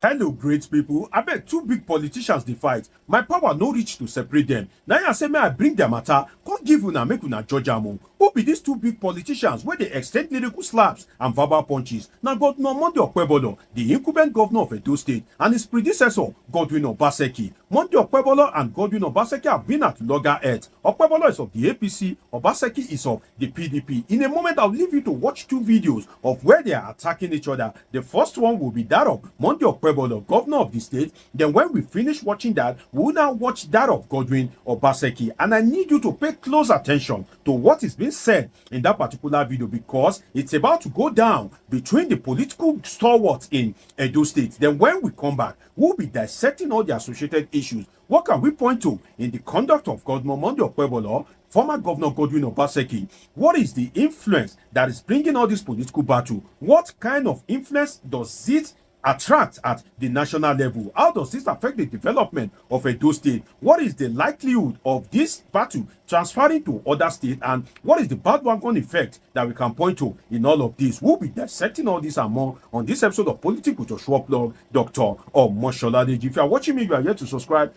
Hello, great people. I bet two big politicians dey fight. My power no reach to separate them. Now I say, may I bring their matter, come give una make una judge am. Who be these two big politicians where they extend lyrical slaps and verbal punches? Now, Governor Monday Okpebholo, the incumbent governor of Edo State, and his predecessor, Godwin Obaseki. Monday Okpebholo and Godwin Obaseki have been at loggerheads. Okpebholo is of the APC, Obaseki is of the PDP. In a moment, I'll leave you to watch two videos of where they are attacking each other. The first one will be that of Monday Okpebholo, governor of the state. Then when we finish watching that, we will now watch that of Godwin Obaseki. And I need you to pay close attention to what is being said in that particular video, because it's about to go down between the political stalwarts in Edo State. Then when we come back, we'll be dissecting all the associated issues. What can we point to in the conduct of Governor Monday Okpebholo, former Governor Godwin Obaseki? What is the influence that is bringing all this political battle? What kind of influence does it attract at the national level? How does this affect the development of Edo State? What is the likelihood of this battle transferring to other states? And what is the bandwagon effect that we can point to in all of this? We'll be dissecting all this and more on this episode of Politics with Joshua Plug, Dr. Omoshola. If you are watching me, you are here to subscribe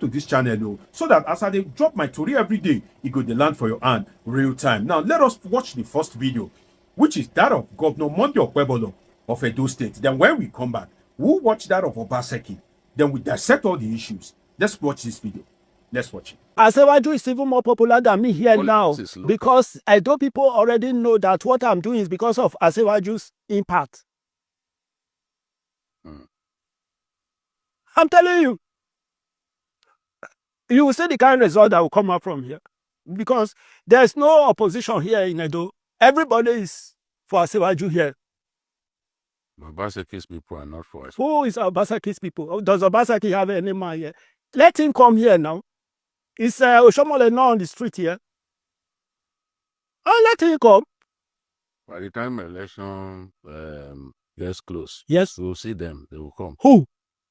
to this channel, so that as I drop my story every day, it go the land for your hand real time. Now, let us watch the first video, which is that of Governor Monday Okpebholo of Edo State. Then when we come back, we'll watch that of Obaseki. Then we dissect all the issues. Let's watch this video. Let's watch it. Asewaju is even more popular than me here now, because Edo people already know that what I'm doing is because of Asewaju's impact. I'm telling you, you will see the kind of result that will come out from here, because there's no opposition here in Edo. Everybody is for Asewaju here. Obaseki's people are not for us. Who is Obaseki's people? Does Obaseki have any man here? Let him come here now. Is Oshomole not on the street here? Oh, let him come. By the time election gets close, yes, we'll see them. They will come. Who?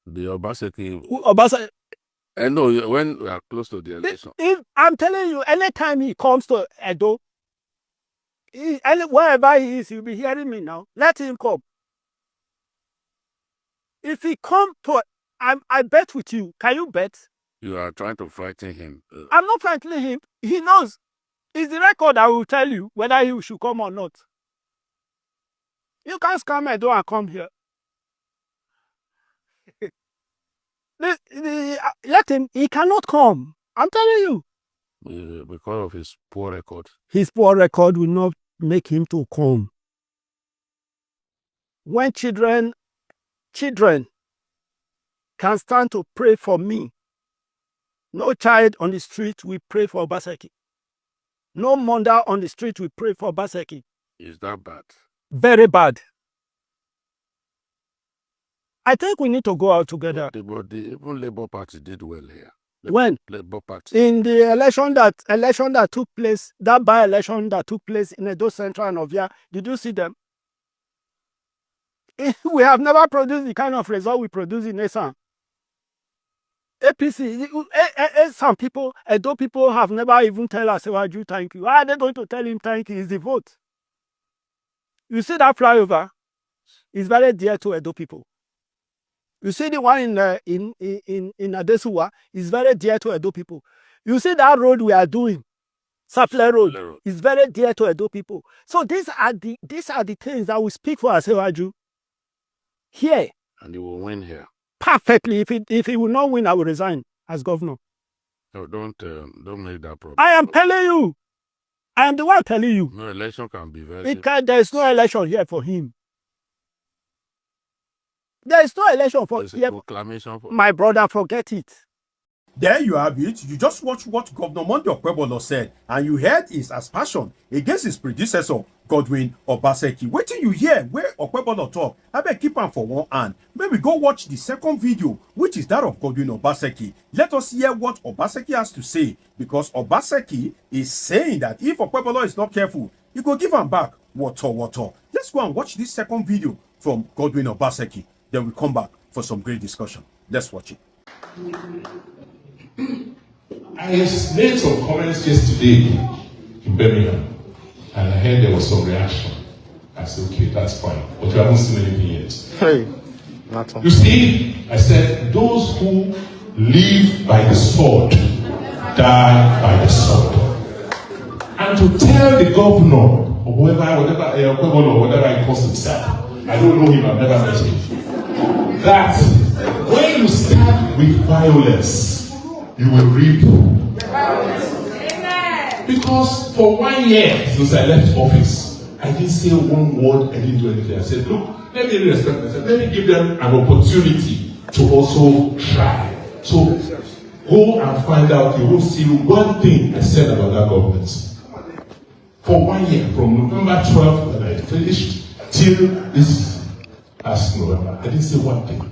The Obaseki. Who Obaseki? I know when we are close to the election. If I'm telling you, anytime he comes to Edo, wherever he is, you'll be hearing me now. Let him come. If he come to, I bet with you. Can you bet? You are trying to frighten him. I'm not frightening him. He knows. It's the record that will tell you whether he should come or not. You can't scam Edo and come here. Let him. He cannot come. I'm telling you. Because of his poor record. His poor record will not make him to come. When children can stand to pray for me, no child on the street will pray for Obaseki. No mother on the street will pray for Obaseki. Is that bad? Very bad. I think we need to go out together. But the even Labour Party did well here. When? Labour Party. In the election that took place, that by-election that took place in Edo Central and Ovia, did you see them? We have never produced the kind of result we produce in Esan. APC, some people, Edo people have never even tell Asewaju thank you. How are they going to tell him thank you? Is the vote. You see that flyover is very dear to Edo people. You see the one in Adesuwa is very dear to Edo people. You see that road we are doing, Sapler Road, is very dear to Edo people. So these are the things that we speak for Asewaju here. And he will win here. Perfectly. If he will not win, I will resign as governor. No, don't make that problem. I am telling you. I am the one telling you. No election can be very. There is no election here for him. There is no election for him. Proclamation for my brother. Forget it. There you have it. You just watched what Governor Monday Okpebholo said, and you heard his aspersion against his predecessor, Godwin Obaseki. Wait till you hear where Okpebholo talk. I bet keep on for one hand. Maybe go watch the second video, which is that of Godwin Obaseki. Let us hear what Obaseki has to say, because Obaseki is saying that if Okpebholo is not careful, he go give him back water. Let's go and watch this second video from Godwin Obaseki. Then we come back for some great discussion. Let's watch it. I made some comments yesterday in Birmingham, and I heard there was some reaction. I said, okay, that's fine. But we haven't seen anything yet. Hey. You see, I said, those who live by the sword die by the sword. And to tell the governor, or whatever he calls himself, I don't know him, I've never met him, that when you start with violence, you will reap. Because for 1 year since I left office, I didn't say one word, I didn't do anything. I said, look, let me respect myself, let me give them an opportunity to also try. So go and find out, you will see one thing I said about that government. For 1 year, from November 12th when I finished till this last November, I didn't say one thing.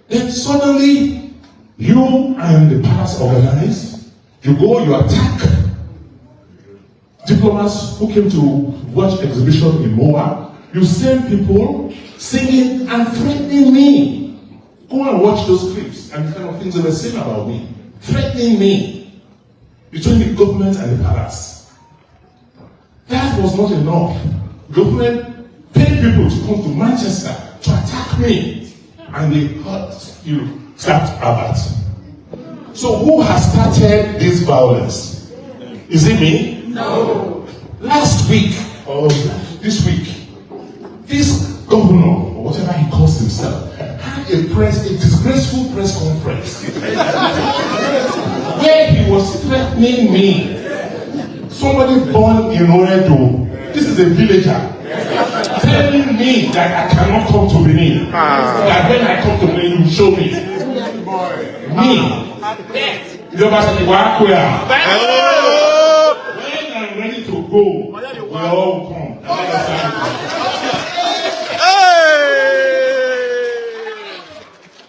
Then suddenly, you and the palace organize, you go, you attack diplomats who came to watch exhibition in MOA, you send people singing and threatening me. Go and watch those clips and the kind of things they were saying about me. Threatening me between the government and the palace. That was not enough. Government paid people to come to Manchester to attack me. And they hurt, slapped Albert. So who has started this violence? Is it me? No. Last week, or this week, this governor, or whatever he calls himself, had a disgraceful press conference where he was threatening me. Somebody born in Oredo, this is a villager, telling me that I cannot come to Benin. That when I come to Benin, you will show me. Me. When I'm ready to go, we all come.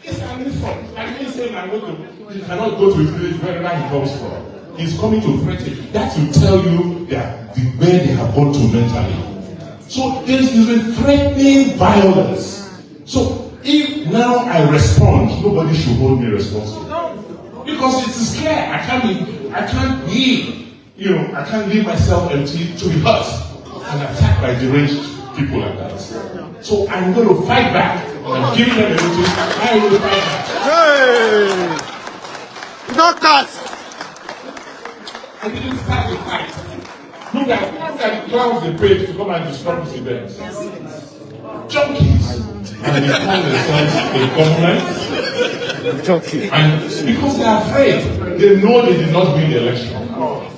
It's an insult. I mean, saying he cannot go to his village wherever he comes from. He's coming to threaten. That will tell you that the way they have gone to mentally. So there is a threatening violence. So if now I respond, nobody should hold me responsible. Because it is clear, I can't leave myself empty to be hurt and attacked by deranged people like that. So I'm going to fight back. I'm giving them everything. I will fight back. Hey! Doctors! I didn't start the fight. Look at the clowns they paid to come and disrupt this event. Junkies. And they call themselves a government. Junkies. And because they are afraid, they know they did not win the election.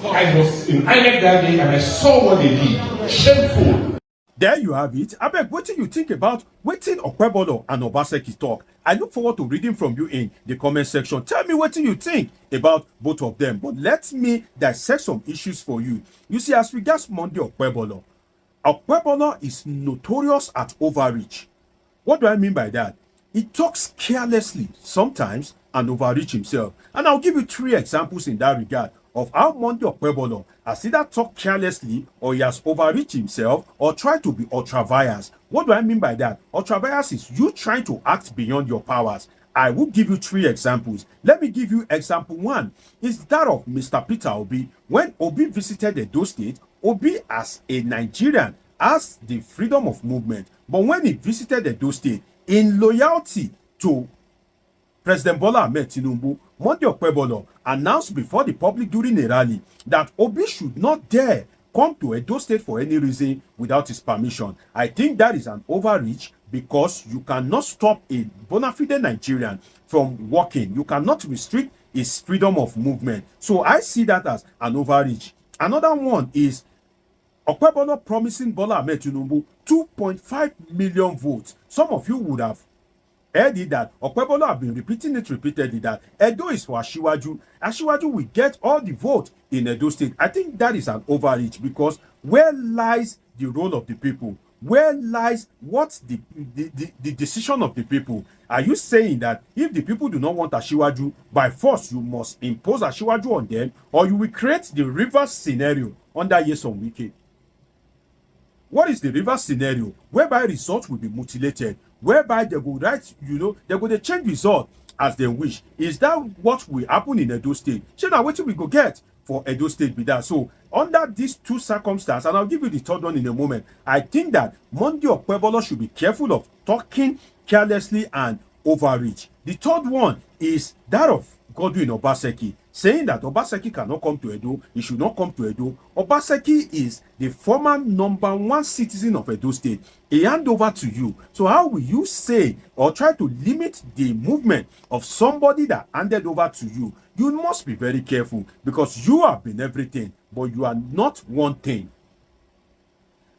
I was in INEC that day and I saw what they did. Shameful. There you have it. Abeg, what do you think about wetin Okpebholo and Obaseki talk? I look forward to reading from you in the comment section. Tell me what you think about both of them. But let me dissect some issues for you. You see, as regards Monday Okpebholo, Okpebholo is notorious at overreach. What do I mean by that? He talks carelessly sometimes and overreach himself. And I'll give you 3 examples in that regard of how Monday Okpebholo has either talked carelessly or he has overreached himself or tried to be ultra-vires. What do I mean by that? Ultra-vires is you trying to act beyond your powers. I will give you 3 examples. Let me give you example 1. Is that of Mr. Peter Obi. When Obi visited Edo State, Obi as a Nigerian has the freedom of movement. But when he visited Edo State, in loyalty to President Bola Ahmed Tinubu, Monday Okpebholo announced before the public during a rally that Obi should not dare come to Edo State for any reason without his permission. I think that is an overreach because you cannot stop a bona fide Nigerian from working. You cannot restrict his freedom of movement. So I see that as an overreach. Another one is Okpebholo promising Bola Ahmed Tinubu 2.5 million votes. Some of you would have heard it that Okpebholo have been repeating it repeatedly that Edo is for Asiwaju. Asiwaju will get all the vote in Edo State. I think that is an overreach because where lies the role of the people? Where lies what's the decision of the people? Are you saying that if the people do not want Asiwaju, by force you must impose Asiwaju on them, or you will create the reverse scenario under Nyesom Wike? What is the reverse scenario? Whereby results will be mutilated, whereby they will write, they will change result as they wish. Is that what will happen in Edo State? So now what we go get? for Edo State be that. So under these two circumstances, and I'll give you the third one in a moment, I think that Monday Okpebholo should be careful of talking carelessly and overreach. The third one is that of Godwin Obaseki, saying that Obaseki cannot come to Edo, he should not come to Edo. Obaseki is the former #1 citizen of Edo State. He hand over to you. So how will you say or try to limit the movement of somebody that handed over to you? You must be very careful, because you have been everything, but you are not one thing.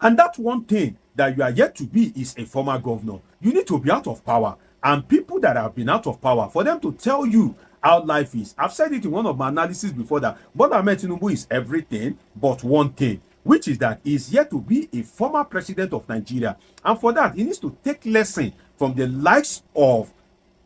And that one thing that you are yet to be is a former governor. You need to be out of power. And people that have been out of power, for them to tell you how life is. I've said it in one of my analysis before that Bola Ahmed Tinubu is everything but one thing, which is that he's yet to be a former president of Nigeria. And for that, he needs to take lesson from the likes of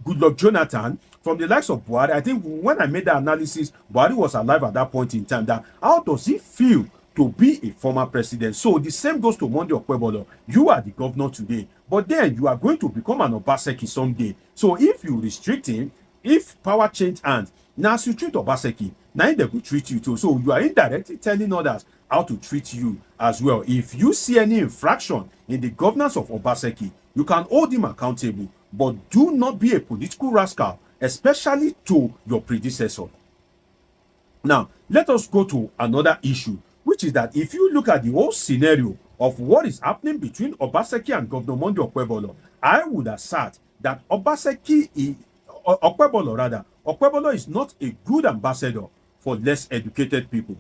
Goodluck Jonathan, from the likes of Buhari. I think when I made the analysis, Buhari was alive at that point in time. That how does he feel to be a former president? So the same goes to Monday Okpebholo. You are the governor today, but then you are going to become an Obaseki someday. So if you restrict him, if power change hands, now as you treat Obaseki, now they will treat you too. So you are indirectly telling others how to treat you as well. If you see any infraction in the governance of Obaseki, you can hold him accountable, but do not be a political rascal, especially to your predecessor. Now, let us go to another issue, which is that if you look at the whole scenario of what is happening between Obaseki and Governor Monday Okpebholo, I would assert that Okpebholo is not a good ambassador for less educated people.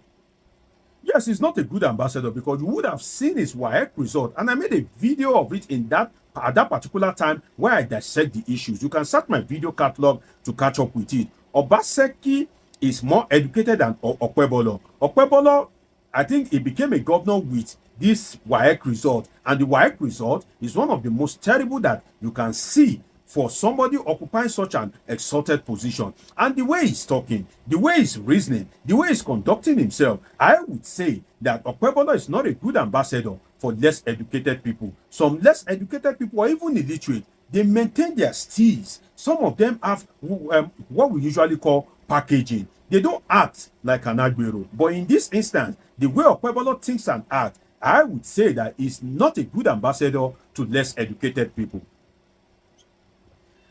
Yes, he's not a good ambassador, because you would have seen his WAEC result, and I made a video of it at that particular time where I dissect the issues. You can search my video catalog to catch up with it. Obaseki is more educated than Okpebholo. Okpebholo, I think he became a governor with this WAEC result, and the WAEC result is one of the most terrible that you can see for somebody occupying such an exalted position. And the way he's talking, the way he's reasoning, the way he's conducting himself, I would say that Okpebholo is not a good ambassador for less educated people. Some less educated people are even illiterate. They maintain their steez. Some of them have what we usually call packaging. They don't act like an Agbero. But in this instance, the way Okpebholo thinks and acts, I would say that he's not a good ambassador to less educated people.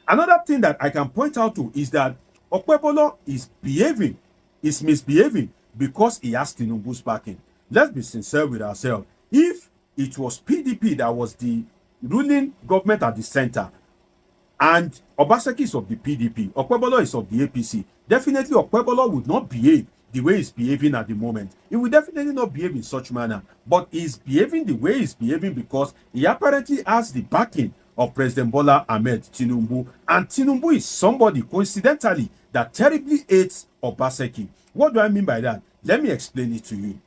Another thing that I can point out to is that Okpebholo is misbehaving because he has Tinubu's backing. Let's be sincere with ourselves. If it was PDP that was the ruling government at the center, and Obaseki is of the PDP, Okpebholo is of the APC, definitely Okpebholo would not behave the way he's behaving at the moment. He will definitely not behave in such manner. But he's behaving the way he's behaving because he apparently has the backing of President Bola Ahmed Tinubu. And Tinubu is somebody, coincidentally, that terribly hates Obaseki. What do I mean by that? Let me explain it to you.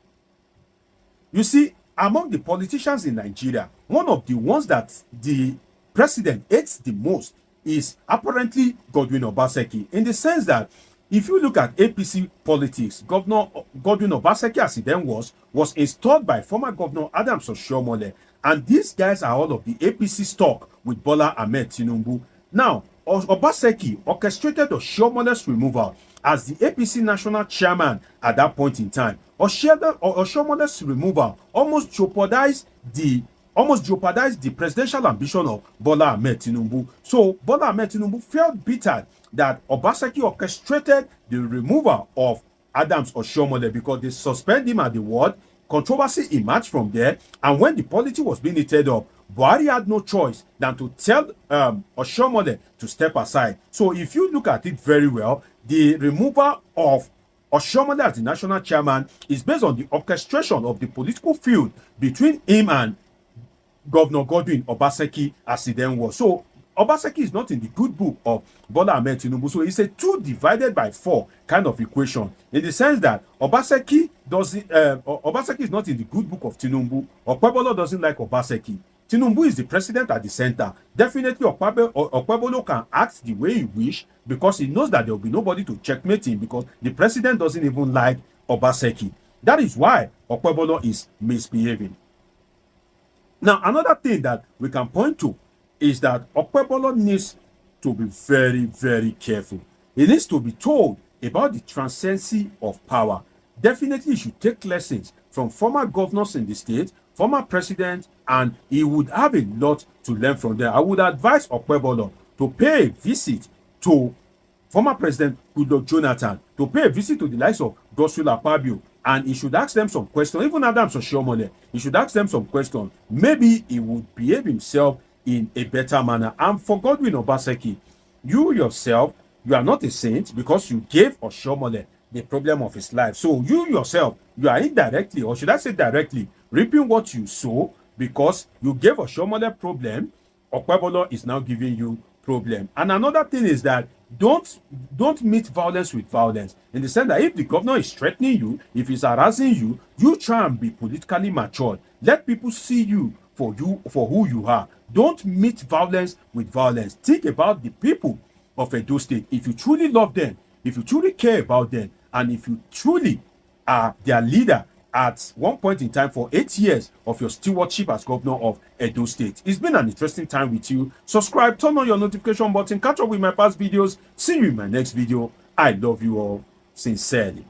You see, among the politicians in Nigeria, one of the ones that the president hates the most is apparently Godwin Obaseki, in the sense that if you look at APC politics, Governor Godwin Obaseki, as he then was installed by former Governor Adams Oshiomhole. And these guys are all of the APC stock with Bola Ahmed Tinubu. Now, Obaseki orchestrated Oshiomole's removal as the APC national chairman at that point in time. Oshiomole's removal almost jeopardized the presidential ambition of Bola Ahmed Tinubu. So Bola Ahmed Tinubu felt bitter that Obaseki orchestrated the removal of Adams Oshiomhole because they suspended him at the ward. Controversy emerged from there, and when the polity was being heated up, Buhari had no choice than to tell Oshiomhole to step aside. So if you look at it very well, the removal of Oshiomhole as the national chairman is based on the orchestration of the political feud between him and Governor Godwin Obaseki as he then was. So Obaseki is not in the good book of Bola Ahmed Tinubu. So it's a 2 divided by 4 kind of equation, in the sense that Obaseki is not in the good book of Tinubu. Okpebholo doesn't like Obaseki. Tinubu is the president at the center. Definitely Okpebholo can act the way he wish because he knows that there will be nobody to checkmate him, because the president doesn't even like Obaseki. That is why Okpebholo is misbehaving. Now, another thing that we can point to is that Okpebholo needs to be very, very careful. He needs to be told about the transcendency of power. definitely he should take lessons from former governors in the state, former president, and he would have a lot to learn from them. I would advise Okpebholo to pay a visit to former President Goodluck Jonathan, to pay a visit to the likes of Godswill Akpabio, and he should ask them some questions. Even Adams Oshiomhole, he should ask them some questions. Maybe he would behave himself in a better manner. And for Godwin Obaseki, you yourself, you are not a saint because you gave Oshiomhole the problem of his life. So you yourself, you are indirectly, or should I say directly, reaping what you sow, because you gave Oshiomhole problem. Okpebholo is now giving you problem. And another thing is that don't meet violence with violence, in the sense that if the governor is threatening you, if he's harassing you, you try and be politically matured. Let people see you for who you are. Don't meet violence with violence. Think about the people of Edo State. If you truly love them, if you truly care about them, and if you truly are their leader at one point in time for 8 years of your stewardship as governor of Edo State. It's been an interesting time with you. Subscribe, turn on your notification button, catch up with my past videos. See you in my next video. I love you all sincerely.